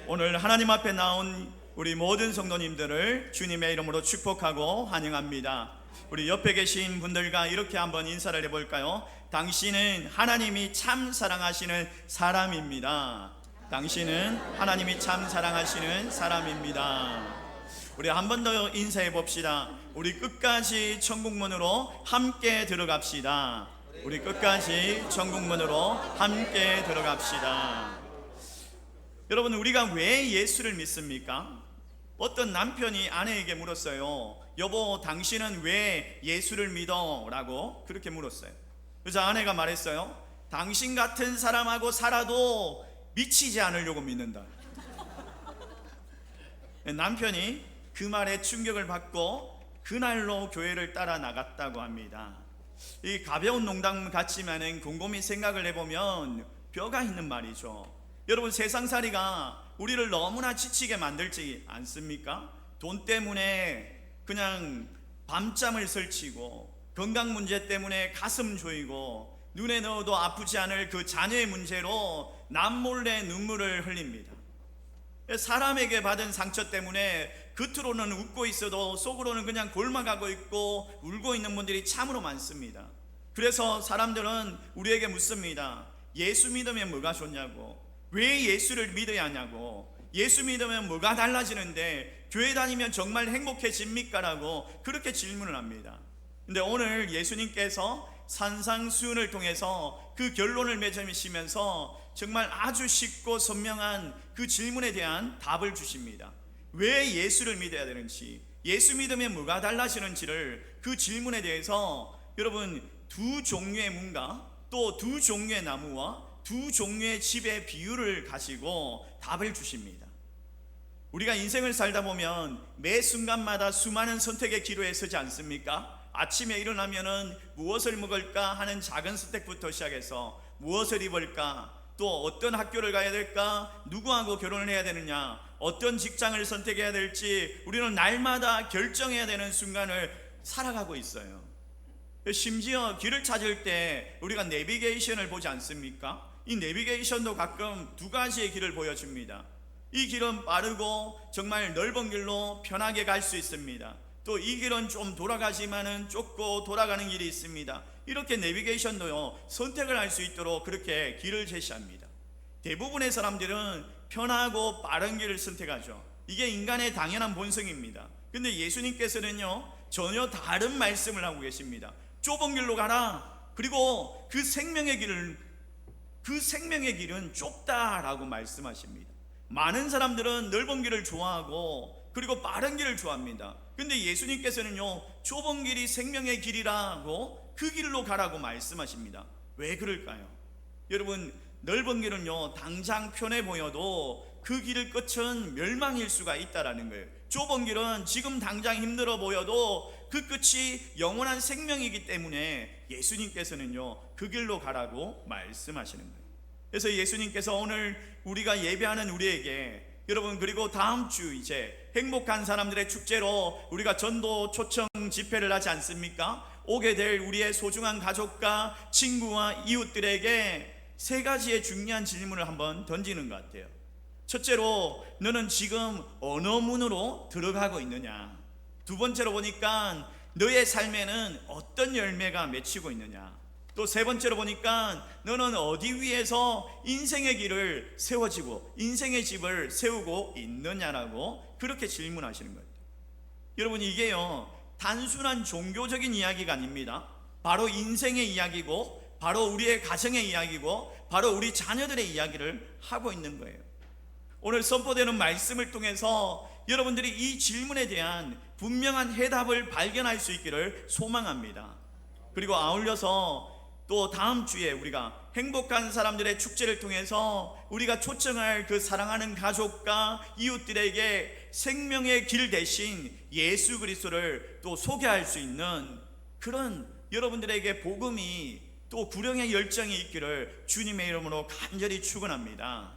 오늘 하나님 앞에 나온 우리 모든 성도님들을 주님의 이름으로 축복하고 환영합니다. 우리 옆에 계신 분들과 이렇게 한번 인사를 해볼까요? 당신은 하나님이 참 사랑하시는 사람입니다. 당신은 하나님이 참 사랑하시는 사람입니다. 우리 한 번 더 인사해 봅시다. 우리 끝까지 천국문으로 함께 들어갑시다. 우리 끝까지 천국문으로 함께 들어갑시다. 여러분, 우리가 왜 예수를 믿습니까? 어떤 남편이 아내에게 물었어요. 여보, 당신은 왜 예수를 믿어? 라고 그렇게 물었어요. 그래서 아내가 말했어요. 당신 같은 사람하고 살아도 미치지 않으려고 믿는다. 남편이 그 말에 충격을 받고 그날로 교회를 따라 나갔다고 합니다. 이 가벼운 농담 같지만은 곰곰이 생각을 해보면 뼈가 있는 말이죠. 여러분, 세상살이가 우리를 너무나 지치게 만들지 않습니까? 돈 때문에 그냥 밤잠을 설치고, 건강 문제 때문에 가슴 조이고, 눈에 넣어도 아프지 않을 그 자녀의 문제로 남몰래 눈물을 흘립니다. 사람에게 받은 상처 때문에 겉으로는 웃고 있어도 속으로는 그냥 골마가고 있고 울고 있는 분들이 참으로 많습니다. 그래서 사람들은 우리에게 묻습니다. 예수 믿으면 뭐가 좋냐고, 왜 예수를 믿어야 하냐고, 예수 믿으면 뭐가 달라지는데 교회 다니면 정말 행복해집니까? 라고 그렇게 질문을 합니다. 근데 오늘 예수님께서 산상수훈을 통해서 그 결론을 맺으시면서 정말 아주 쉽고 선명한 그 질문에 대한 답을 주십니다. 왜 예수를 믿어야 되는지, 예수 믿으면 뭐가 달라지는지를, 그 질문에 대해서 여러분 두 종류의 문과 또 두 종류의 나무와 두 종류의 집의 비유를 가지고 답을 주십니다. 우리가 인생을 살다 보면 매 순간마다 수많은 선택의 기로에 서지 않습니까? 아침에 일어나면은 무엇을 먹을까 하는 작은 선택부터 시작해서 무엇을 입을까, 또 어떤 학교를 가야 될까, 누구하고 결혼을 해야 되느냐, 어떤 직장을 선택해야 될지 우리는 날마다 결정해야 되는 순간을 살아가고 있어요. 심지어 길을 찾을 때 우리가 내비게이션을 보지 않습니까? 이 내비게이션도 가끔 두 가지의 길을 보여줍니다. 이 길은 빠르고 정말 넓은 길로 편하게 갈 수 있습니다. 또 이 길은 좀 돌아가지만은 좁고 돌아가는 길이 있습니다. 이렇게 내비게이션도요, 선택을 할 수 있도록 그렇게 길을 제시합니다. 대부분의 사람들은 편하고 빠른 길을 선택하죠. 이게 인간의 당연한 본성입니다. 근데 예수님께서는요, 전혀 다른 말씀을 하고 계십니다. 좁은 길로 가라. 그리고 그 생명의 길은 좁다라고 말씀하십니다. 많은 사람들은 넓은 길을 좋아하고 그리고 빠른 길을 좋아합니다. 근데 예수님께서는요, 좁은 길이 생명의 길이라고 그 길로 가라고 말씀하십니다. 왜 그럴까요? 여러분, 넓은 길은요, 당장 편해 보여도 그 길의 끝은 멸망일 수가 있다라는 거예요. 좁은 길은 지금 당장 힘들어 보여도 그 끝이 영원한 생명이기 때문에 예수님께서는요, 그 길로 가라고 말씀하시는 거예요. 그래서 예수님께서 오늘 우리가 예배하는 우리에게, 여러분, 그리고 다음 주 이제 행복한 사람들의 축제로 우리가 전도 초청 집회를 하지 않습니까? 오게 될 우리의 소중한 가족과 친구와 이웃들에게 세 가지의 중요한 질문을 한번 던지는 것 같아요. 첫째로, 너는 지금 어느 문으로 들어가고 있느냐? 두 번째로 보니까 너의 삶에는 어떤 열매가 맺히고 있느냐? 또 세 번째로 보니까 너는 어디 위에서 인생의 길을 세워지고 인생의 집을 세우고 있느냐라고 그렇게 질문하시는 거예요. 여러분, 이게요, 단순한 종교적인 이야기가 아닙니다. 바로 인생의 이야기고, 바로 우리의 가정의 이야기고, 바로 우리 자녀들의 이야기를 하고 있는 거예요. 오늘 선포되는 말씀을 통해서 여러분들이 이 질문에 대한 분명한 해답을 발견할 수 있기를 소망합니다. 그리고 아울러서 또 다음 주에 우리가 행복한 사람들의 축제를 통해서 우리가 초청할 그 사랑하는 가족과 이웃들에게 생명의 길 대신 예수 그리스도를 또 소개할 수 있는 그런 여러분들에게 복음이 또 구령의 열정이 있기를 주님의 이름으로 간절히 축원합니다.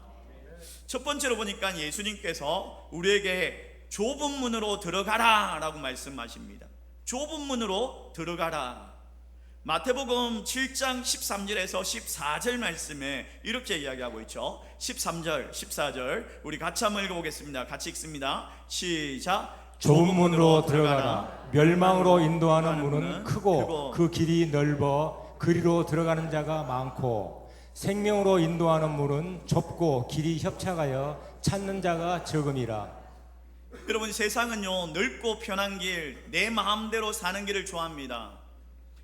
첫 번째로 보니까 예수님께서 우리에게 좁은 문으로 들어가라 라고 말씀하십니다. 좁은 문으로 들어가라. 마태복음 7장 13절에서 14절 말씀에 이렇게 이야기하고 있죠. 13절, 14절 우리 같이 한번 읽어보겠습니다. 같이 읽습니다. 시작. 좁은 문으로 들어가라. 멸망으로 인도하는 문은 크고 그 길이 넓어 그리로 들어가는 자가 많고, 생명으로 인도하는 문은 좁고 길이 협착하여 찾는 자가 적음이라. 여러분, 세상은요 넓고 편한 길, 내 마음대로 사는 길을 좋아합니다.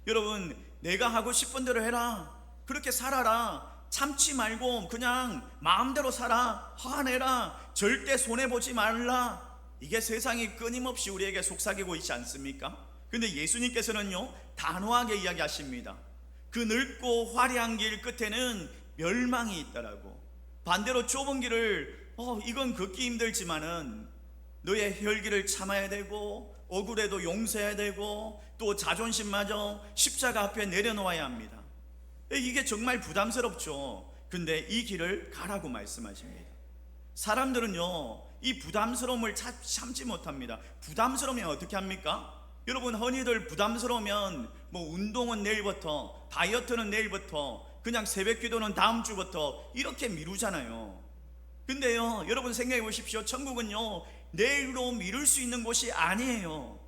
여러분, 내가 하고 싶은 대로 해라, 그렇게 살아라, 참지 말고 그냥 마음대로 살아, 화내라, 절대 손해보지 말라, 이게 세상이 끊임없이 우리에게 속삭이고 있지 않습니까? 근데 예수님께서는요 단호하게 이야기하십니다. 그 넓고 화려한 길 끝에는 멸망이 있다라고. 반대로 좁은 길을 이건 걷기 힘들지만은 너의 혈기를 참아야 되고 억울해도 용서해야 되고 또 자존심마저 십자가 앞에 내려놓아야 합니다. 이게 정말 부담스럽죠. 근데 이 길을 가라고 말씀하십니다. 사람들은요 이 부담스러움을 참지 못합니다. 부담스러우면 어떻게 합니까? 여러분, 흔히들 부담스러우면 뭐 운동은 내일부터, 다이어트는 내일부터, 그냥 새벽 기도는 다음 주부터 이렇게 미루잖아요. 근데요 여러분 생각해 보십시오. 천국은요 내일로 미룰 수 있는 곳이 아니에요.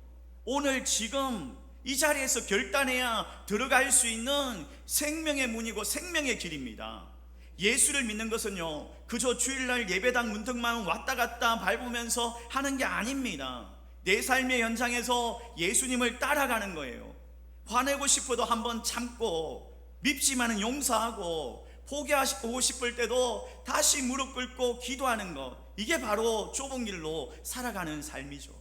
오늘 지금 이 자리에서 결단해야 들어갈 수 있는 생명의 문이고 생명의 길입니다. 예수를 믿는 것은요 그저 주일날 예배당 문턱만 왔다 갔다 밟으면서 하는 게 아닙니다. 내 삶의 현장에서 예수님을 따라가는 거예요. 화내고 싶어도 한번 참고, 밉지만은 용서하고, 포기하고 싶을 때도 다시 무릎 꿇고 기도하는 것, 이게 바로 좁은 길로 살아가는 삶이죠.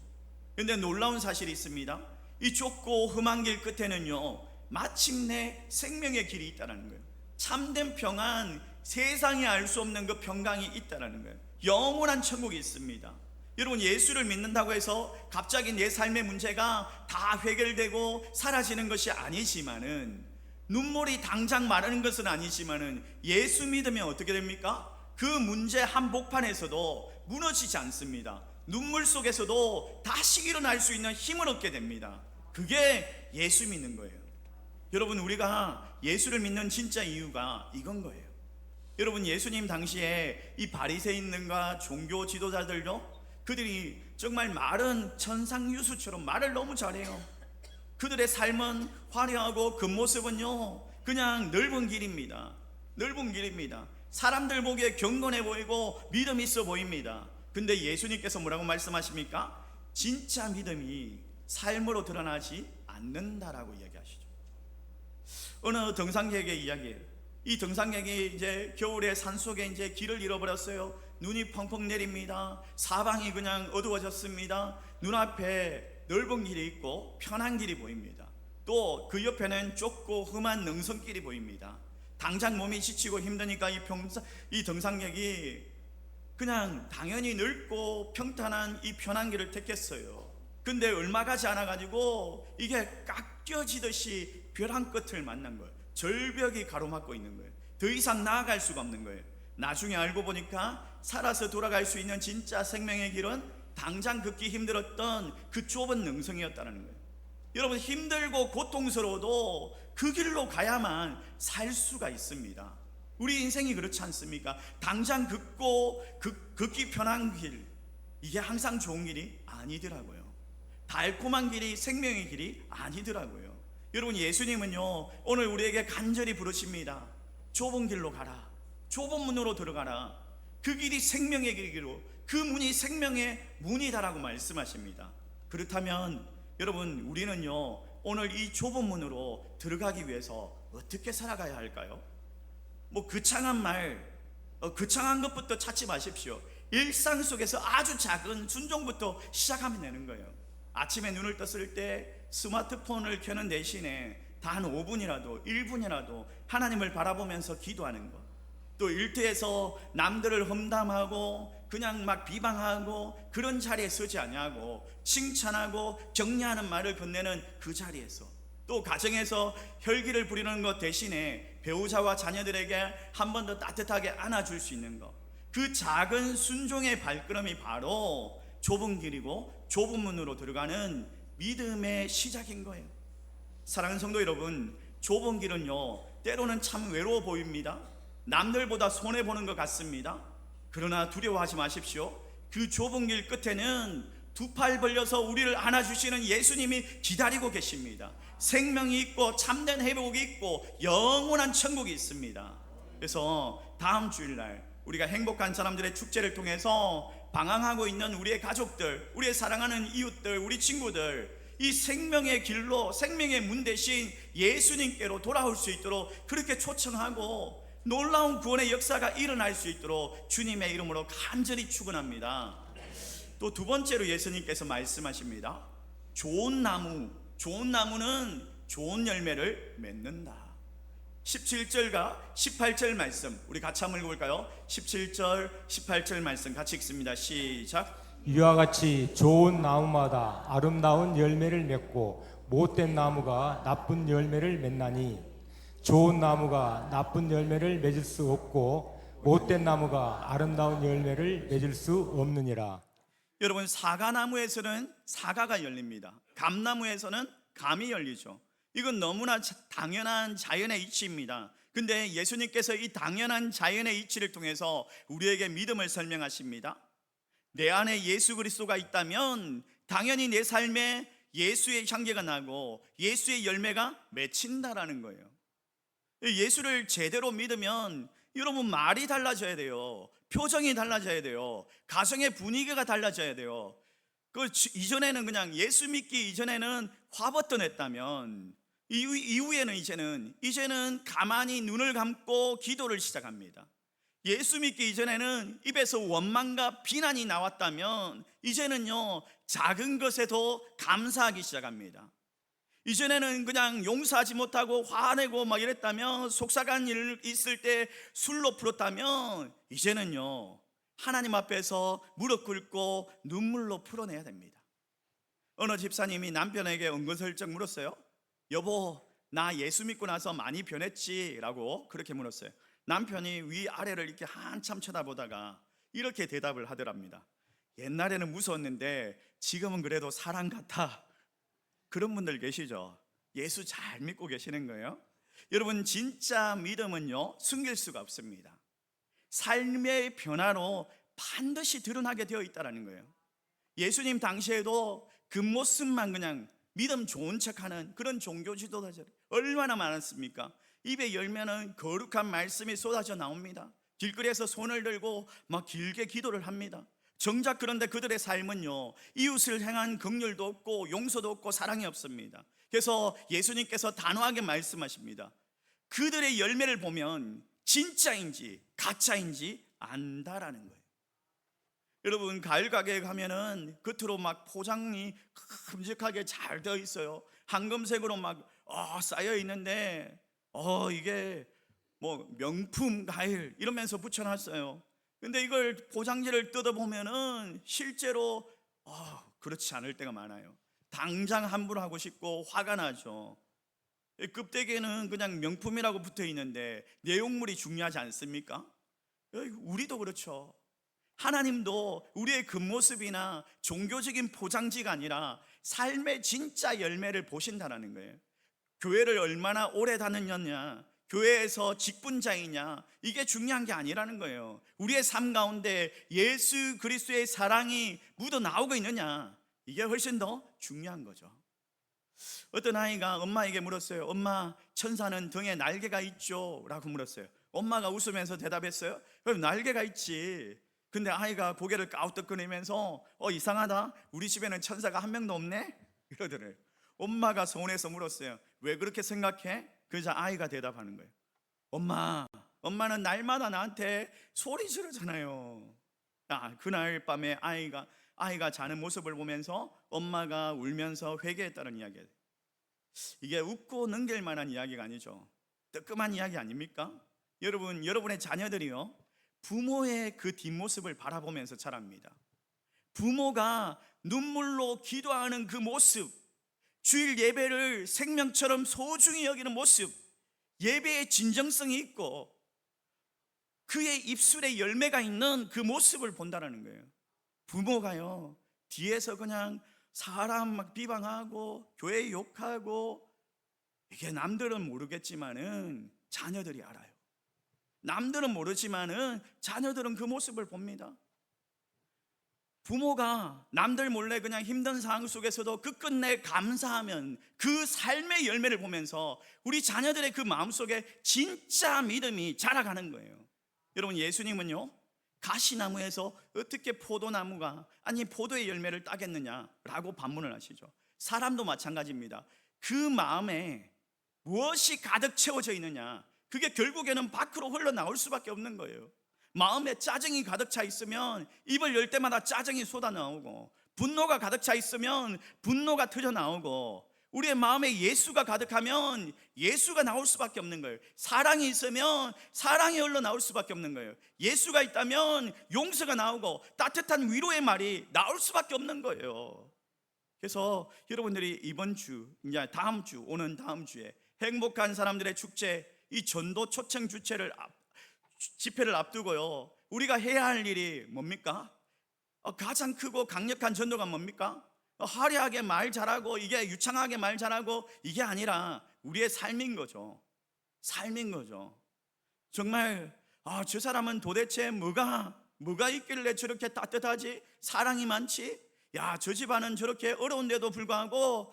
그런데 놀라운 사실이 있습니다. 이 좁고 험한 길 끝에는요 마침내 생명의 길이 있다는 거예요. 참된 평안, 세상이 알 수 없는 그 평강이 있다는 거예요. 영원한 천국이 있습니다. 여러분, 예수를 믿는다고 해서 갑자기 내 삶의 문제가 다 해결되고 사라지는 것이 아니지만은, 눈물이 당장 마르는 것은 아니지만은, 예수 믿으면 어떻게 됩니까? 그 문제 한복판에서도 무너지지 않습니다. 눈물 속에서도 다시 일어날 수 있는 힘을 얻게 됩니다. 그게 예수 믿는 거예요. 여러분, 우리가 예수를 믿는 진짜 이유가 이건 거예요. 여러분, 예수님 당시에 이 바리새인들과 종교 지도자들도 그들이 정말 말은 천상유수처럼 말을 너무 잘해요. 그들의 삶은 화려하고 그 모습은요 그냥 넓은 길입니다. 넓은 길입니다. 사람들 보기에 경건해 보이고 믿음 있어 보입니다. 근데 예수님께서 뭐라고 말씀하십니까? 진짜 믿음이 삶으로 드러나지 않는다라고 이야기하시죠. 어느 등산객의 이야기예요. 이 등산객이 이제 겨울에 산속에 이제 길을 잃어버렸어요. 눈이 펑펑 내립니다. 사방이 그냥 어두워졌습니다. 눈앞에 넓은 길이 있고 편한 길이 보입니다. 또 그 옆에는 좁고 험한 능선길이 보입니다. 당장 몸이 지치고 힘드니까 이 등산객이 그냥 당연히 넓고 평탄한 이 편한 길을 택했어요. 근데 얼마 가지 않아 가지고 이게 깎여지듯이 벼랑 끝을 만난 거예요. 절벽이 가로막고 있는 거예요. 더 이상 나아갈 수가 없는 거예요. 나중에 알고 보니까 살아서 돌아갈 수 있는 진짜 생명의 길은 당장 걷기 힘들었던 그 좁은 능선이었다는 거예요. 여러분, 힘들고 고통스러워도 그 길로 가야만 살 수가 있습니다. 우리 인생이 그렇지 않습니까? 당장 걷기 편한 길, 이게 항상 좋은 길이 아니더라고요. 달콤한 길이 생명의 길이 아니더라고요. 여러분, 예수님은요 오늘 우리에게 간절히 부르십니다. 좁은 길로 가라. 좁은 문으로 들어가라. 그 길이 생명의 길이고 그 문이 생명의 문이다라고 말씀하십니다. 그렇다면 여러분, 우리는요 오늘 이 좁은 문으로 들어가기 위해서 어떻게 살아가야 할까요? 뭐 거창한 말, 거창한 것부터 찾지 마십시오. 일상 속에서 아주 작은 순종부터 시작하면 되는 거예요. 아침에 눈을 떴을 때 스마트폰을 켜는 대신에 단 5분이라도 1분이라도 하나님을 바라보면서 기도하는 것. 또 일터에서 남들을 험담하고 그냥 막 비방하고 그런 자리에 서지 아니하고 칭찬하고 격려하는 말을 건네는 그 자리에서, 또 가정에서 혈기를 부리는 것 대신에 배우자와 자녀들에게 한 번 더 따뜻하게 안아줄 수 있는 것, 그 작은 순종의 발걸음이 바로 좁은 길이고 좁은 문으로 들어가는 믿음의 시작인 거예요. 사랑하는 성도 여러분, 좁은 길은요 때로는 참 외로워 보입니다. 남들보다 손해보는 것 같습니다. 그러나 두려워하지 마십시오. 그 좁은 길 끝에는 두 팔 벌려서 우리를 안아주시는 예수님이 기다리고 계십니다. 생명이 있고 참된 회복이 있고 영원한 천국이 있습니다. 그래서 다음 주일날 우리가 행복한 사람들의 축제를 통해서 방황하고 있는 우리의 가족들, 우리의 사랑하는 이웃들, 우리 친구들, 이 생명의 길로, 생명의 문 대신 예수님께로 돌아올 수 있도록 그렇게 초청하고 놀라운 구원의 역사가 일어날 수 있도록 주님의 이름으로 간절히 축원합니다. 또 두 번째로 예수님께서 말씀하십니다. 좋은 나무는 좋은 열매를 맺는다. 17절과 18절 말씀 우리 같이 한번 읽어볼까요? 17절 18절 말씀 같이 읽습니다. 시작. 이와 같이 좋은 나무마다 아름다운 열매를 맺고 못된 나무가 나쁜 열매를 맺나니 좋은 나무가 나쁜 열매를 맺을 수 없고 못된 나무가 아름다운 열매를 맺을 수 없느니라. 여러분, 사과나무에서는 사과가 열립니다. 감나무에서는 감이 열리죠. 이건 너무나 당연한 자연의 이치입니다. 근데 예수님께서 이 당연한 자연의 이치를 통해서 우리에게 믿음을 설명하십니다. 내 안에 예수 그리스도가 있다면 당연히 내 삶에 예수의 향기가 나고 예수의 열매가 맺힌다라는 거예요. 예수를 제대로 믿으면 여러분 말이 달라져야 돼요. 표정이 달라져야 돼요. 가정의 분위기가 달라져야 돼요. 이전에는 그냥 예수 믿기 이전에는 화버튼했다면 이후에는 이제는 가만히 눈을 감고 기도를 시작합니다. 예수 믿기 이전에는 입에서 원망과 비난이 나왔다면 이제는요 작은 것에도 감사하기 시작합니다. 이전에는 그냥 용서하지 못하고 화내고 막 이랬다면, 속삭한 일 있을 때 술로 풀었다면 이제는요 하나님 앞에서 무릎 꿇고 눈물로 풀어내야 됩니다. 어느 집사님이 남편에게 은근슬쩍 물었어요. 여보, 나 예수 믿고 나서 많이 변했지? 라고 그렇게 물었어요. 남편이 위아래를 이렇게 한참 쳐다보다가 이렇게 대답을 하더랍니다. 옛날에는 무서웠는데 지금은 그래도 사랑 같아. 그런 분들 계시죠? 예수 잘 믿고 계시는 거예요? 여러분, 진짜 믿음은요 숨길 수가 없습니다. 삶의 변화로 반드시 드러나게 되어 있다는 거예요. 예수님 당시에도 그 모습만 그냥 믿음 좋은 척하는 그런 종교 지도자들이 얼마나 많았습니까? 입에 열면은 거룩한 말씀이 쏟아져 나옵니다. 길거리에서 손을 들고 막 길게 기도를 합니다. 정작 그런데 그들의 삶은요 이웃을 향한 긍휼도 없고 용서도 없고 사랑이 없습니다. 그래서 예수님께서 단호하게 말씀하십니다. 그들의 열매를 보면 진짜인지 가짜인지 안다라는 거예요. 여러분, 과일 가게에 가면은 겉으로 막 포장이 큼직하게 잘 되어 있어요. 황금색으로 막 쌓여 있는데 이게 뭐 명품 과일 이러면서 붙여놨어요. 근데 이걸 포장지를 뜯어보면은 실제로 그렇지 않을 때가 많아요. 당장 함부로 하고 싶고 화가 나죠. 껍데기에는 그냥 명품이라고 붙어 있는데 내용물이 중요하지 않습니까? 우리도 그렇죠. 하나님도 우리의 겉모습이나 종교적인 포장지가 아니라 삶의 진짜 열매를 보신다는 거예요. 교회를 얼마나 오래 다녔냐, 교회에서 직분자이냐, 이게 중요한 게 아니라는 거예요. 우리의 삶 가운데 예수 그리스도의 사랑이 묻어 나오고 있느냐, 이게 훨씬 더 중요한 거죠. 어떤 아이가 엄마에게 물었어요. 엄마, 천사는 등에 날개가 있죠? 라고 물었어요. 엄마가 웃으면서 대답했어요. 그럼 날개가 있지. 근데 아이가 고개를 까우떡거리면서 이상하다, 우리 집에는 천사가 한 명도 없네? 이러더래요. 엄마가 서운해서 물었어요. 왜 그렇게 생각해? 그래서 아이가 대답하는 거예요. 엄마는 날마다 나한테 소리 지르잖아요. 그날 밤에 아이가 자는 모습을 보면서 엄마가 울면서 회개했다는 이야기예요. 이게 웃고 넘길 만한 이야기가 아니죠. 뜨끔한 이야기 아닙니까? 여러분의 자녀들이요 부모의 그 뒷모습을 바라보면서 자랍니다. 부모가 눈물로 기도하는 그 모습, 주일 예배를 생명처럼 소중히 여기는 모습, 예배의 진정성이 있고 그의 입술에 열매가 있는 그 모습을 본다는 거예요. 부모가요 뒤에서 그냥 사람 막 비방하고 교회 욕하고 이게 남들은 모르겠지만은 자녀들이 알아요. 남들은 모르지만은 자녀들은 그 모습을 봅니다. 부모가 남들 몰래 그냥 힘든 상황 속에서도 끝끝내 감사하면 그 삶의 열매를 보면서 우리 자녀들의 그 마음속에 진짜 믿음이 자라가는 거예요. 여러분, 예수님은요, 가시나무에서 어떻게 포도나무가 아니 포도의 열매를 따겠느냐라고 반문을 하시죠. 사람도 마찬가지입니다. 그 마음에 무엇이 가득 채워져 있느냐, 그게 결국에는 밖으로 흘러나올 수밖에 없는 거예요. 마음에 짜증이 가득 차 있으면 입을 열 때마다 짜증이 쏟아나오고, 분노가 가득 차 있으면 분노가 터져나오고, 우리의 마음에 예수가 가득하면 예수가 나올 수밖에 없는 거예요. 사랑이 있으면 사랑이 흘러나올 수밖에 없는 거예요. 예수가 있다면 용서가 나오고 따뜻한 위로의 말이 나올 수밖에 없는 거예요. 그래서 여러분들이 이번 주, 이제 다음 주, 오는 다음 주에 행복한 사람들의 축제, 이 전도 초청 집회를 앞두고요, 우리가 해야 할 일이 뭡니까? 가장 크고 강력한 전도가 뭡니까? 화려하게 말 잘하고 이게 유창하게 말 잘하고 이게 아니라 우리의 삶인 거죠. 삶인 거죠. 정말 저 사람은 도대체 뭐가 있길래 저렇게 따뜻하지? 사랑이 많지? 야, 저 집안은 저렇게 어려운데도 불구하고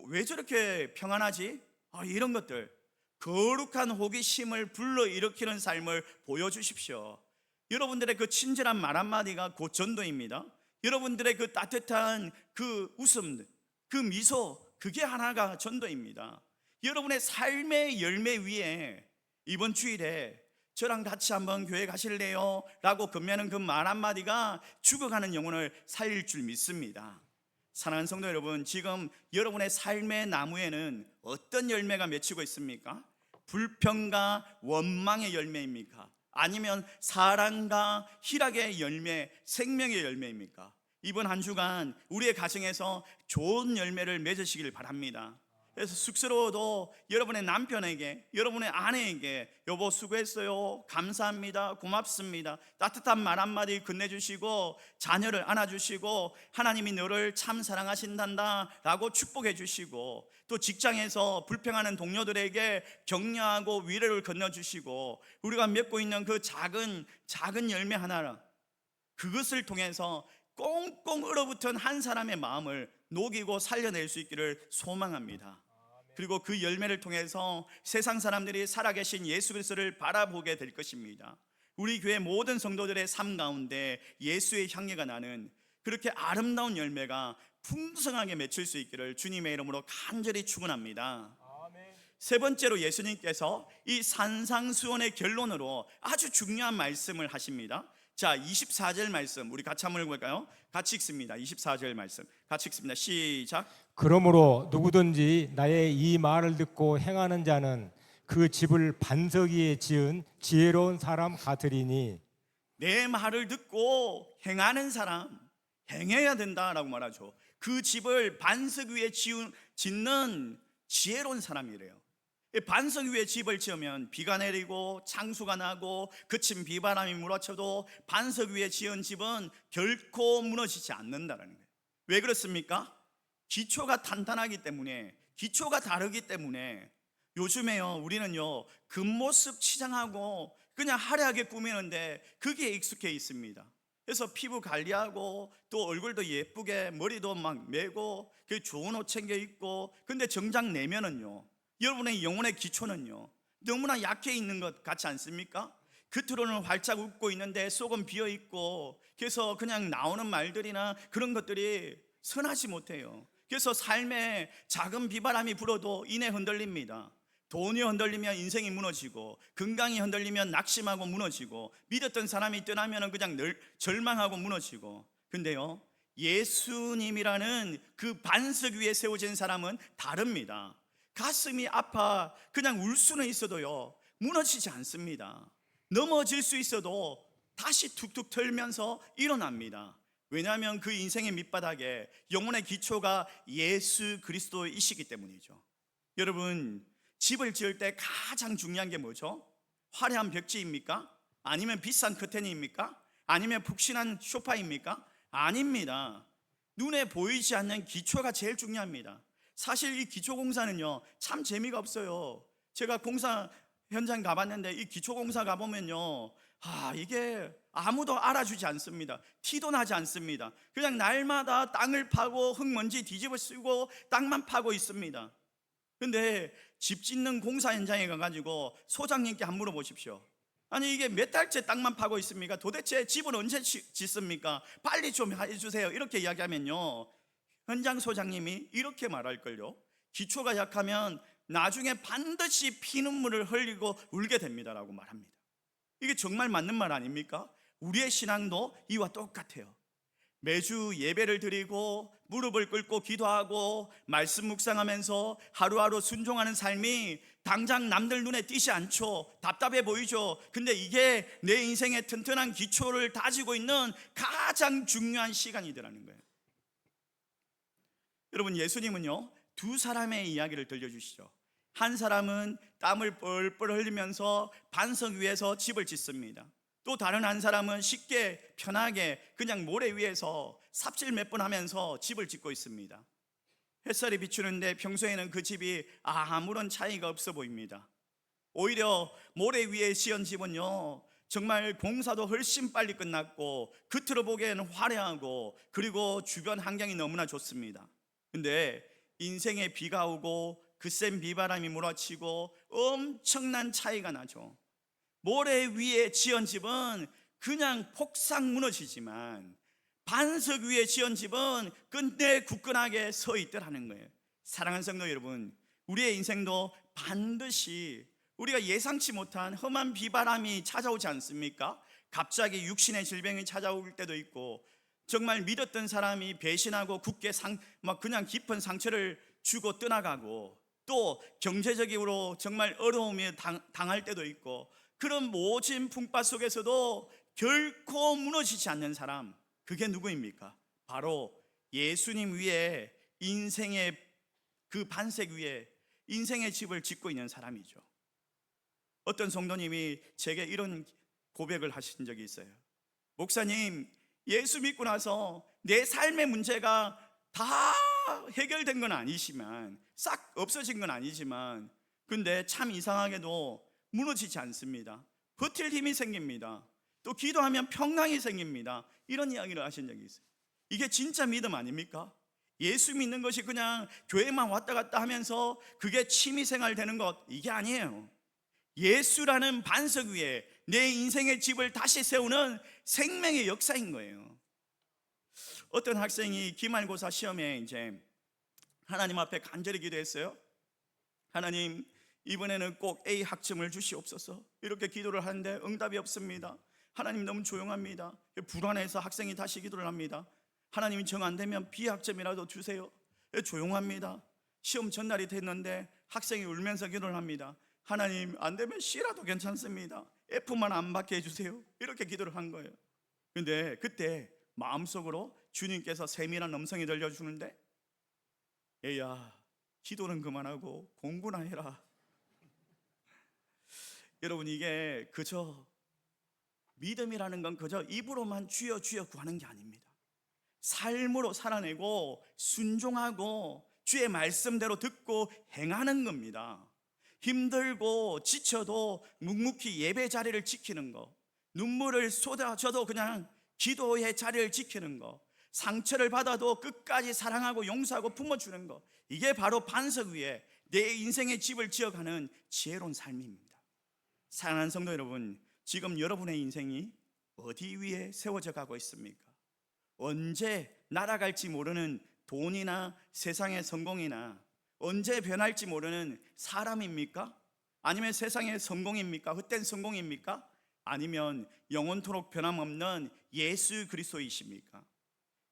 왜 저렇게 평안하지? 이런 것들, 거룩한 호기심을 불러일으키는 삶을 보여주십시오. 여러분들의 그 친절한 말 한마디가 곧 전도입니다. 여러분들의 그 따뜻한 그 웃음, 그 미소, 그게 하나가 전도입니다. 여러분의 삶의 열매 위에 이번 주일에 저랑 같이 한번 교회 가실래요? 라고 건면하는 그 말 한마디가 죽어가는 영혼을 살릴 줄 믿습니다. 사랑하는 성도 여러분, 지금 여러분의 삶의 나무에는 어떤 열매가 맺히고 있습니까? 불평과 원망의 열매입니까? 아니면 사랑과 희락의 열매, 생명의 열매입니까? 이번 한 주간 우리의 가정에서 좋은 열매를 맺으시길 바랍니다. 그래서 쑥스러워도 여러분의 남편에게, 여러분의 아내에게 여보 수고했어요, 감사합니다, 고맙습니다, 따뜻한 말 한마디 건네주시고 자녀를 안아주시고 하나님이 너를 참 사랑하신단다 라고 축복해 주시고, 또 직장에서 불평하는 동료들에게 격려하고 위로를 건네주시고, 우리가 맺고 있는 그 작은 열매 하나, 그것을 통해서 꽁꽁 얼어붙은 한 사람의 마음을 녹이고 살려낼 수 있기를 소망합니다. 그리고 그 열매를 통해서 세상 사람들이 살아계신 예수 그리스도를 바라보게 될 것입니다. 우리 교회 모든 성도들의 삶 가운데 예수의 향기가 나는 그렇게 아름다운 열매가 풍성하게 맺힐 수 있기를 주님의 이름으로 간절히 축원합니다. 세 번째로 예수님께서 이 산상수훈의 결론으로 아주 중요한 말씀을 하십니다. 자, 24절 말씀 우리 같이 한번 읽어볼까요? 같이 읽습니다. 24절 말씀 같이 읽습니다. 시작. 그러므로 누구든지 나의 이 말을 듣고 행하는 자는 그 집을 반석 위에 지은 지혜로운 사람 같으리니. 내 말을 듣고 행하는 사람, 행해야 된다라고 말하죠. 그 집을 반석 위에 짓는 지혜로운 사람이래요. 반석 위에 집을 지으면 비가 내리고 창수가 나고 거친 비바람이 몰아쳐도 반석 위에 지은 집은 결코 무너지지 않는다는 거예요. 왜 그렇습니까? 기초가 탄탄하기 때문에, 기초가 다르기 때문에. 요즘에요, 우리는요 겉모습 치장하고 그냥 화려하게 꾸미는데 그게 익숙해 있습니다. 그래서 피부 관리하고 또 얼굴도 예쁘게 머리도 막 메고 좋은 옷 챙겨 입고, 근데 정작 내면은요, 여러분의 영혼의 기초는요 너무나 약해 있는 것 같지 않습니까? 겉으로는 활짝 웃고 있는데 속은 비어 있고, 그래서 그냥 나오는 말들이나 그런 것들이 선하지 못해요. 그래서 삶에 작은 비바람이 불어도 이내 흔들립니다. 돈이 흔들리면 인생이 무너지고, 건강이 흔들리면 낙심하고 무너지고, 믿었던 사람이 떠나면 그냥 늘 절망하고 무너지고. 근데요, 예수님이라는 그 반석 위에 세워진 사람은 다릅니다. 가슴이 아파 그냥 울 수는 있어도요 무너지지 않습니다. 넘어질 수 있어도 다시 툭툭 털면서 일어납니다. 왜냐하면 그 인생의 밑바닥에 영혼의 기초가 예수 그리스도이시기 때문이죠. 여러분, 집을 지을 때 가장 중요한 게 뭐죠? 화려한 벽지입니까? 아니면 비싼 커튼입니까? 아니면 푹신한 소파입니까? 아닙니다. 눈에 보이지 않는 기초가 제일 중요합니다. 사실 이 기초공사는요, 참 재미가 없어요. 제가 공사 현장 가봤는데 이 기초공사 가보면요, 이게 아무도 알아주지 않습니다. 티도 나지 않습니다. 그냥 날마다 땅을 파고 흙먼지 뒤집어 쓰고 땅만 파고 있습니다. 근데 집 짓는 공사 현장에 가가지고 소장님께 한번 물어보십시오. 아니, 이게 몇 달째 땅만 파고 있습니까? 도대체 집은 언제 짓습니까? 빨리 좀 해주세요. 이렇게 이야기하면요, 현장 소장님이 이렇게 말할걸요. 기초가 약하면 나중에 반드시 피눈물을 흘리고 울게 됩니다라고 말합니다. 이게 정말 맞는 말 아닙니까? 우리의 신앙도 이와 똑같아요. 매주 예배를 드리고 무릎을 꿇고 기도하고 말씀 묵상하면서 하루하루 순종하는 삶이 당장 남들 눈에 띄지 않죠. 답답해 보이죠. 근데 이게 내 인생의 튼튼한 기초를 다지고 있는 가장 중요한 시간이더라는 거예요. 여러분, 예수님은요, 두 사람의 이야기를 들려주시죠. 한 사람은 땀을 뻘뻘 흘리면서 반석 위에서 집을 짓습니다. 또 다른 한 사람은 쉽게 편하게 그냥 모래 위에서 삽질 몇 번 하면서 집을 짓고 있습니다. 햇살이 비추는데 평소에는 그 집이 아무런 차이가 없어 보입니다. 오히려 모래 위에 지은 집은요, 정말 공사도 훨씬 빨리 끝났고 겉으로 보기에는 화려하고 그리고 주변 환경이 너무나 좋습니다. 근데 인생에 비가 오고 그센 비바람이 몰아치고 엄청난 차이가 나죠. 모래 위에 지은 집은 그냥 폭삭 무너지지만 반석 위에 지은 집은 끝내 굳건하게 서 있더라는 거예요. 사랑하는 성도 여러분, 우리의 인생도 반드시 우리가 예상치 못한 험한 비바람이 찾아오지 않습니까? 갑자기 육신의 질병이 찾아올 때도 있고, 정말 믿었던 사람이 배신하고 굳게 그냥 깊은 상처를 주고 떠나가고, 또 경제적으로 정말 어려움에 당할 때도 있고, 그런 모진 풍파 속에서도 결코 무너지지 않는 사람, 그게 누구입니까? 바로 예수님 위에, 인생의 그 반석 위에 인생의 집을 짓고 있는 사람이죠. 어떤 성도님이 제게 이런 고백을 하신 적이 있어요. 목사님, 예수 믿고 나서 내 삶의 문제가 다 해결된 건 아니지만, 싹 없어진 건 아니지만, 근데 참 이상하게도 무너지지 않습니다. 버틸 힘이 생깁니다. 또 기도하면 평강이 생깁니다. 이런 이야기를 하신 적이 있어요. 이게 진짜 믿음 아닙니까? 예수 믿는 것이 그냥 교회만 왔다 갔다 하면서 그게 취미생활 되는 것, 이게 아니에요. 예수라는 반석 위에 내 인생의 집을 다시 세우는 생명의 역사인 거예요. 어떤 학생이 기말고사 시험에 이제 하나님 앞에 간절히 기도했어요. 하나님, 이번에는 꼭 A 학점을 주시옵소서. 이렇게 기도를 하는데 응답이 없습니다. 하나님, 너무 조용합니다. 불안해서 학생이 다시 기도를 합니다. 하나님이 정 안 되면 B 학점이라도 주세요. 조용합니다. 시험 전날이 됐는데 학생이 울면서 기도를 합니다. 하나님, 안 되면 C라도 괜찮습니다. F만 안 받게 해주세요. 이렇게 기도를 한 거예요. 근데 그때 마음속으로 주님께서 세밀한 음성이 들려주는데, 얘야, 기도는 그만하고 공부나 해라. 여러분, 이게 그저 믿음이라는 건 그저 입으로만 주여 주여 구하는 게 아닙니다. 삶으로 살아내고 순종하고 주의 말씀대로 듣고 행하는 겁니다. 힘들고 지쳐도 묵묵히 예배 자리를 지키는 거, 눈물을 쏟아져도 그냥 기도의 자리를 지키는 거, 상처를 받아도 끝까지 사랑하고 용서하고 품어주는 거, 이게 바로 반석 위에 내 인생의 집을 지어가는 지혜로운 삶입니다. 사랑하는 성도 여러분, 지금 여러분의 인생이 어디 위에 세워져 가고 있습니까? 언제 날아갈지 모르는 돈이나 세상의 성공이나 언제 변할지 모르는 사람입니까? 아니면 세상의 성공입니까? 헛된 성공입니까? 아니면 영원토록 변함없는 예수 그리스도이십니까?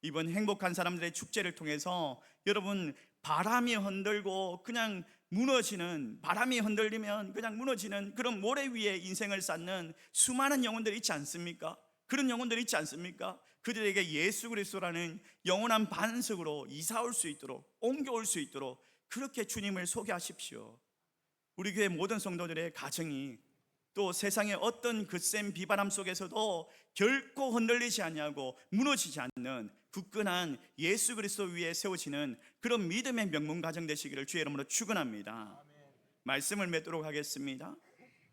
이번 행복한 사람들의 축제를 통해서 여러분, 바람이 흔들고 그냥 무너지는, 바람이 흔들리면 그냥 무너지는 그런 모래 위에 인생을 쌓는 수많은 영혼들이 있지 않습니까? 그런 영혼들이 있지 않습니까? 그들에게 예수 그리스도라는 영원한 반석으로 이사올 수 있도록, 옮겨올 수 있도록 그렇게 주님을 소개하십시오. 우리 교회 모든 성도들의 가정이 또 세상의 어떤 거센 비바람 속에서도 결코 흔들리지 않냐고 무너지지 않는 굳건한 예수 그리스도 위에 세워지는 그런 믿음의 명문 가정 되시기를 주의 이름으로 축원합니다. 말씀을 맺도록 하겠습니다.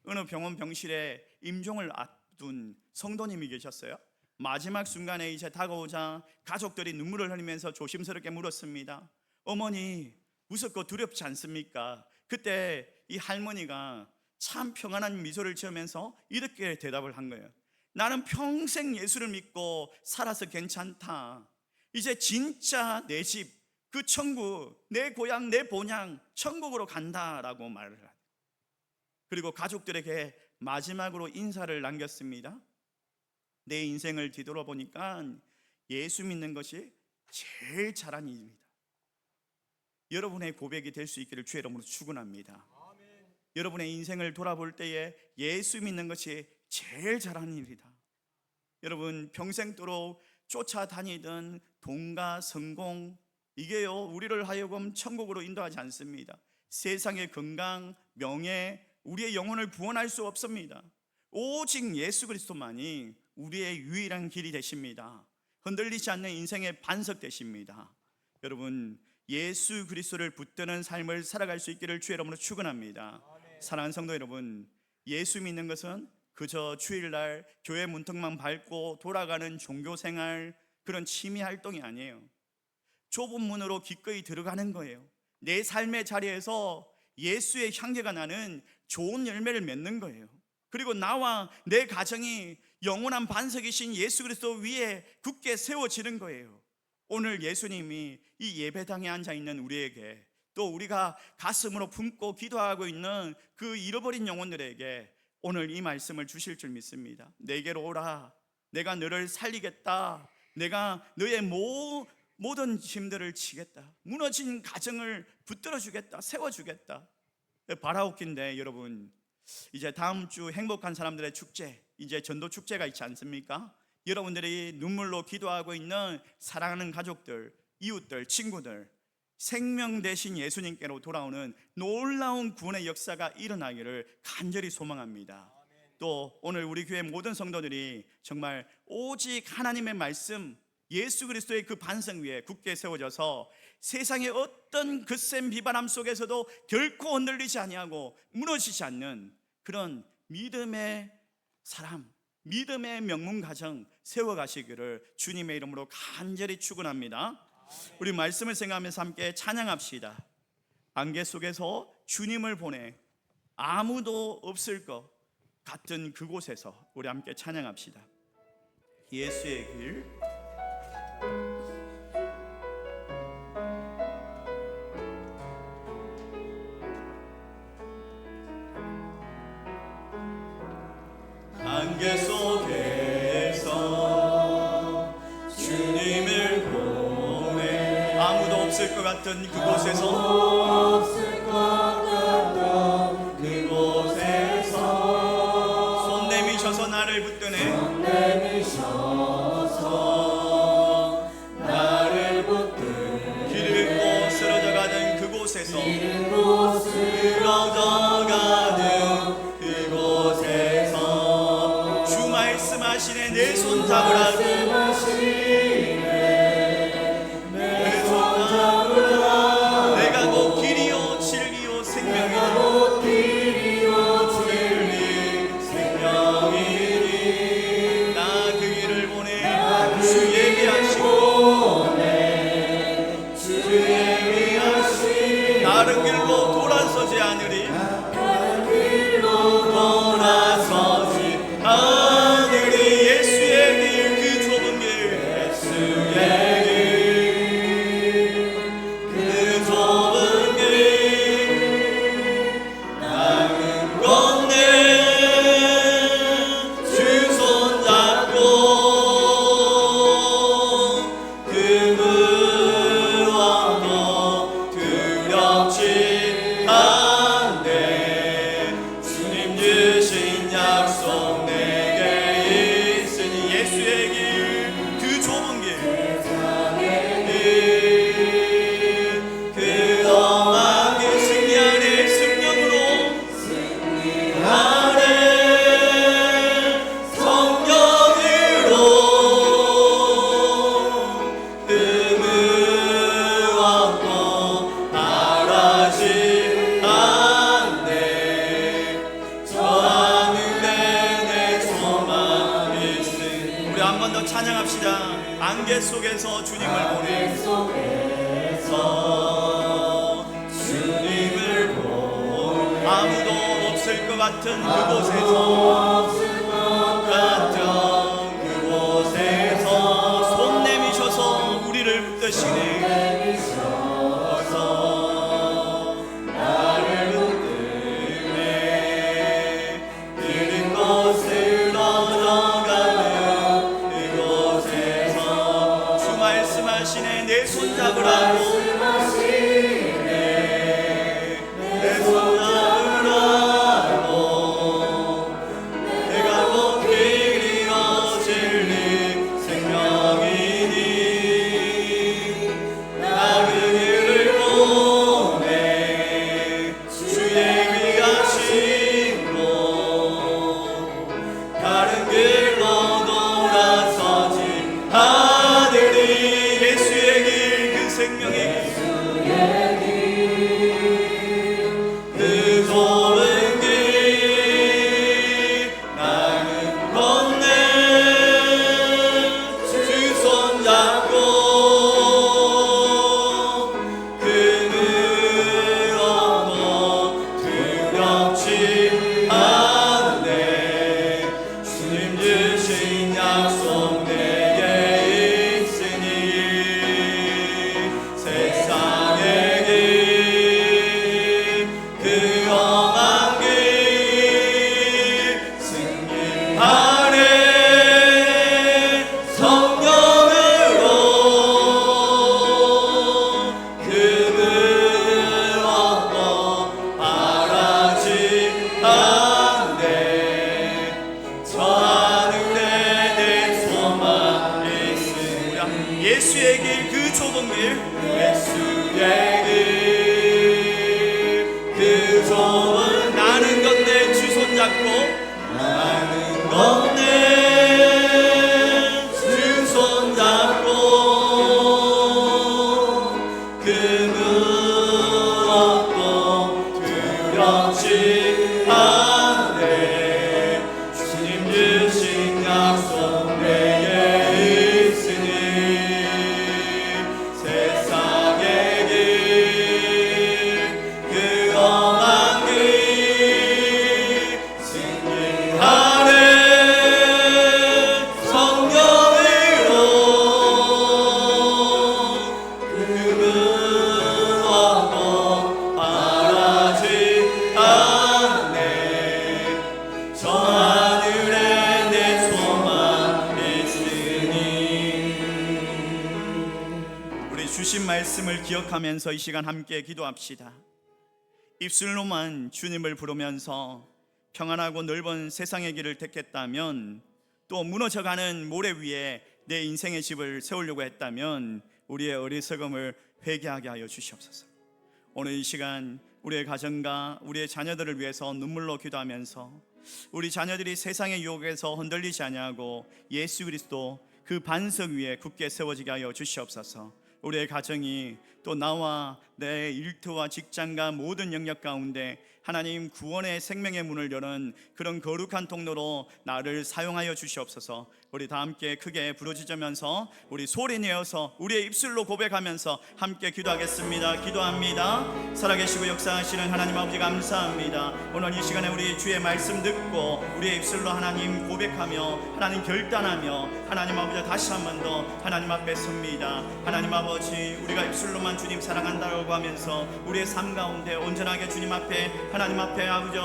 어느 병원 병실에 임종을 앞둔 성도님이 계셨어요. 마지막 순간에 이제 다가오자 가족들이 눈물을 흘리면서 조심스럽게 물었습니다. 어머니, 무섭고 두렵지 않습니까? 그때 이 할머니가 참 평안한 미소를 지으면서 이렇게 대답을 한 거예요. 나는 평생 예수를 믿고 살아서 괜찮다. 이제 진짜 내 집, 그 천국, 내 고향, 내 본향, 천국으로 간다라고 말을 하죠. 그리고 가족들에게 마지막으로 인사를 남겼습니다. 내 인생을 뒤돌아보니까 예수 믿는 것이 제일 잘한 일입니다. 여러분의 고백이 될 수 있기를 주의 이름으로 축원합니다. 여러분의 인생을 돌아볼 때에 예수 믿는 것이 제일 잘하는 일이다. 여러분, 평생도록 쫓아다니던 돈과 성공, 이게요 우리를 하여금 천국으로 인도하지 않습니다. 세상의 건강, 명예, 우리의 영혼을 구원할 수 없습니다. 오직 예수 그리스도만이 우리의 유일한 길이 되십니다. 흔들리지 않는 인생의 반석 되십니다. 여러분, 예수 그리스도를 붙드는 삶을 살아갈 수 있기를 주의 이름으로 축원합니다. 사랑하는 성도 여러분, 예수 믿는 것은 그저 주일날 교회 문턱만 밟고 돌아가는 종교생활, 그런 취미 활동이 아니에요. 좁은 문으로 기꺼이 들어가는 거예요. 내 삶의 자리에서 예수의 향기가 나는 좋은 열매를 맺는 거예요. 그리고 나와 내 가정이 영원한 반석이신 예수 그리스도 위에 굳게 세워지는 거예요. 오늘 예수님이 이 예배당에 앉아있는 우리에게, 또 우리가 가슴으로 품고 기도하고 있는 그 잃어버린 영혼들에게 오늘 이 말씀을 주실 줄 믿습니다. 내게로 오라, 내가 너를 살리겠다. 내가 너의 모든 짐들을 지겠다. 무너진 가정을 붙들어 주겠다. 세워주겠다. 바라옵긴데 여러분, 이제 다음 주 행복한 사람들의 축제, 이제 전도 축제가 있지 않습니까? 여러분들이 눈물로 기도하고 있는 사랑하는 가족들, 이웃들, 친구들, 생명 대신 예수님께로 돌아오는 놀라운 구원의 역사가 일어나기를 간절히 소망합니다. 또 오늘 우리 교회 모든 성도들이 정말 오직 하나님의 말씀, 예수 그리스도의 그 반석 위에 굳게 세워져서 세상의 어떤 거센 비바람 속에서도 결코 흔들리지 아니하고 무너지지 않는 그런 믿음의 사람, 믿음의 명문 가정 세워가시기를 주님의 이름으로 간절히 축원합니다. 우리 말씀을 생각하면서 함께 찬양합시다. 안개 속에서 주님을 보내 아무도 없을 것 같은 그곳에서 우리 함께 찬양합시다. 예수의 길. 안개 속에서 주님을 보내 아무도 없을 것 같은 그곳에서 손 내미셔서 나를 붙드네. 길을 걷고 쓰러져가는 그곳에서 주 말씀하시네. 내 손 잡으라. 내가 곧 길이요 진리요 안개 속에서 주님을 보내 주님을 보내 아무도 없을 것 같은 그곳에서 손 내미셔서 우리를 붙드시네. 내 손잡으라고 내 손잡으라고 내가 곧 길이요 진리 생명이니 나 그 길을 보내 주의 귀가 심고 다른 길로 돌아서지 하늘이 생명의 길, 그 좁은 길 나는 건네 주 손잡고 그늘 얻고 두렵지 않네. 주님 주신 약속 내게 있으니 세상의 길, 그 험한 길 승리하네. 성령으로 금을 얻고 바라지 않네. 저 하늘에 내 소망 있으랴. 예수의 길, 그 좁은 길, 예수의 길, 그 좁은 나는 건네 주 손잡고 나는 건네 주 손잡고 금을 얻고 두렵지 않네. 주님 주신 약속 내게 있으니 세상의 길, 그 험한 길 승리하네. 성령으로 금을 얻고 바라지 않네. 저 하늘에 내 소망 있으니. 우리 주신 말씀을 기억하면서 이 시간 함께 기도합시다. 입술로만 주님을 부르면서 평안하고 넓은 세상의 길을 택했다면, 또 무너져가는 모래 위에 내 인생의 집을 세우려고 했다면 우리의 어리석음을 회개하게 하여 주시옵소서. 오늘 이 시간 우리의 가정과 우리의 자녀들을 위해서 눈물로 기도하면서 우리 자녀들이 세상의 유혹에서 흔들리지 아니하고 예수 그리스도 그 반석 위에 굳게 세워지게 하여 주시옵소서. 우리의 가정이 또 나와 내 일터와 직장과 모든 영역 가운데 하나님 구원의 생명의 문을 여는 그런 거룩한 통로로 나를 사용하여 주시옵소서. 우리 다 함께 크게 부르짖으면서 우리 소리 내어서 우리의 입술로 고백하면서 함께 기도하겠습니다. 기도합니다. 살아계시고 역사하시는 하나님 아버지 감사합니다. 오늘 이 시간에 우리 주의 말씀 듣고 우리의 입술로 하나님 고백하며 하나님 결단하며 하나님 아버지 다시 한 번 더 하나님 앞에 섭니다. 하나님 아버지, 우리가 입술로만 주님 사랑한다고 하면서 우리의 삶 가운데 온전하게 주님 앞에 하나님 앞에 아버지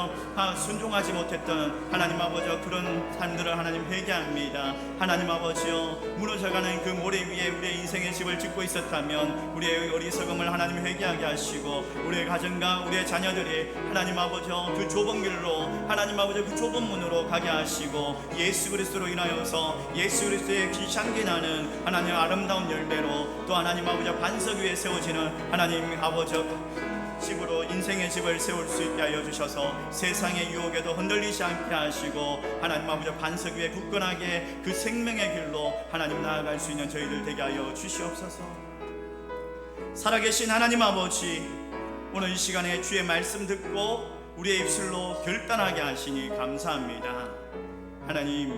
순종하지 못했던 하나님 아버지 그런 삶들을 하나님 회개합니다. 하나님 아버지여, 무너져가는 그 모래 위에 우리의 인생의 집을 짓고 있었다면 우리의 어리석음을 하나님 회개하게 하시고 우리의 가정과 우리의 자녀들이 하나님 아버지여 그 좁은 길로 하나님 아버지 그 좁은 문으로 가게 하시고 예수 그리스도로 인하여서 예수 그리스도의 귀향기 나는 하나님 아름다운 열매로 또 하나님 아버지 반석 위에 세워지는 하나님 아버지 집으로 인생의 집을 세울 수 있게 하여 주셔서 세상의 유혹에도 흔들리지 않게 하시고 하나님 아버지 반석 위에 굳건하게 그 생명의 길로 하나님 나아갈 수 있는 저희들 되게 하여 주시옵소서. 살아계신 하나님 아버지, 오늘 이 시간에 주의 말씀 듣고 우리의 입술로 결단하게 하시니 감사합니다. 하나님,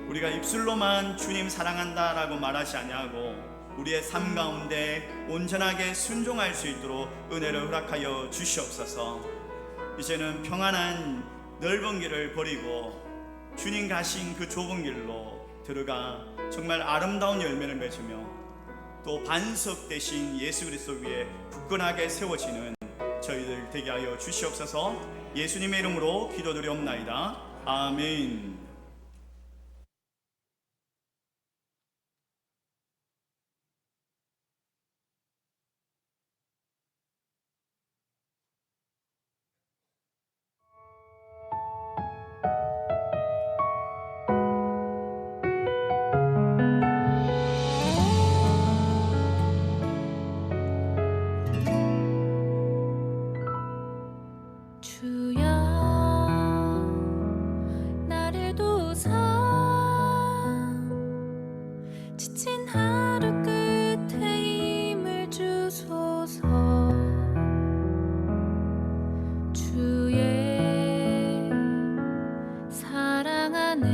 우리가 입술로만 주님 사랑한다라고 말하지 아니하고 우리의 삶 가운데 온전하게 순종할 수 있도록 은혜를 허락하여 주시옵소서. 이제는 평안한 넓은 길을 버리고 주님 가신 그 좁은 길로 들어가 정말 아름다운 열매를 맺으며 또 반석 대신 예수 그리스도 위에 굳건하게 세워지는 저희들 되게 하여 주시옵소서. 예수님의 이름으로 기도드리옵나이다. 아멘. 주여 나를 도우사 지친 하루 끝에 힘을 주소서. 주의 사랑 안에서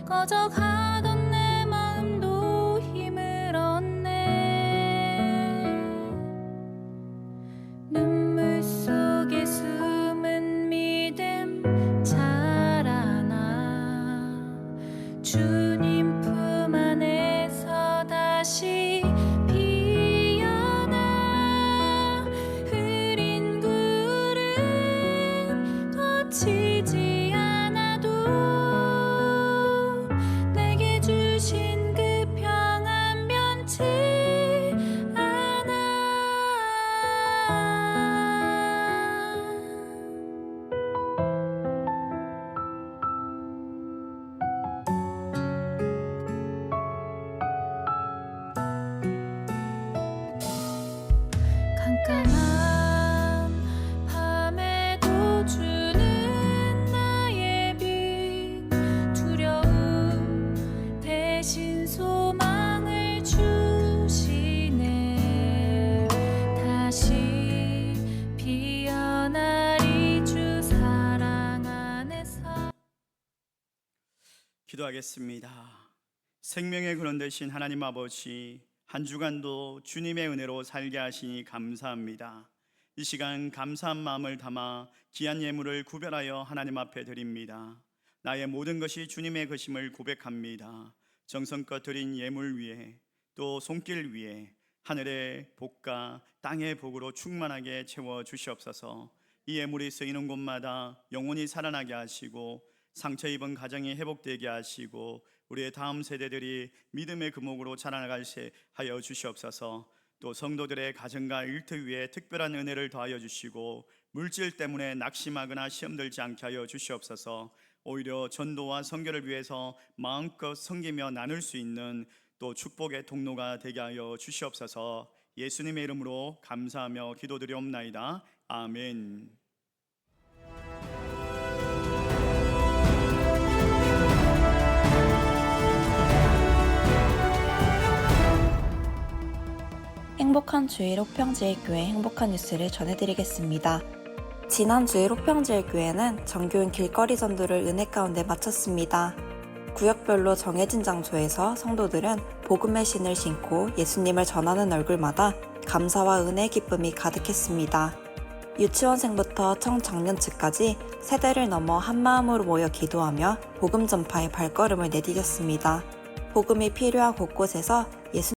꺼져가던 내 마음도 힘을 얻네. 눈물 속에 숨은 믿음 자라나 주님 품 안에서 다시 피어나. 흐린 구름 거치지 않아도 내게 주신 그 평안 변치 않아. 깜깜한 밤에도 주는 나의 빛. 두려움 대신 소망을 주시네. 다시 피어나리 주 사랑 안에서. 기도하겠습니다. 생명의 근원 되신 하나님 아버지, 한 주간도 주님의 은혜로 살게 하시니 감사합니다. 이 시간 감사한 마음을 담아 귀한 예물을 구별하여 하나님 앞에 드립니다. 나의 모든 것이 주님의 것임을 고백합니다. 정성껏 드린 예물 위에 또 손길 위에 하늘의 복과 땅의 복으로 충만하게 채워 주시옵소서. 이 예물이 쓰이는 곳마다 영혼이 살아나게 하시고 상처 입은 가정이 회복되게 하시고 우리의 다음 세대들이 믿음의 금옥으로 자라나게 하여 주시옵소서. 또 성도들의 가정과 일터 위에 특별한 은혜를 더하여 주시고 물질 때문에 낙심하거나 시험 들지 않게 하여 주시옵소서. 오히려 전도와 선교를 위해서 마음껏 섬기며 나눌 수 있는 또 축복의 통로가 되게 하여 주시옵소서. 예수님의 이름으로 감사하며 기도드리옵나이다. 아멘. 행복한 주일 혹평제일교회 행복한 뉴스를 전해드리겠습니다. 지난 주일 혹평제일교회는 정교인 길거리 전도를 은혜 가운데 마쳤습니다. 구역별로 정해진 장소에서 성도들은 복음의 신을 신고 예수님을 전하는 얼굴마다 감사와 은혜의 기쁨이 가득했습니다. 유치원생부터 청장년층까지 세대를 넘어 한마음으로 모여 기도하며 복음 전파의 발걸음을 내디뎠습니다. 복음이 필요한 곳곳에서 예수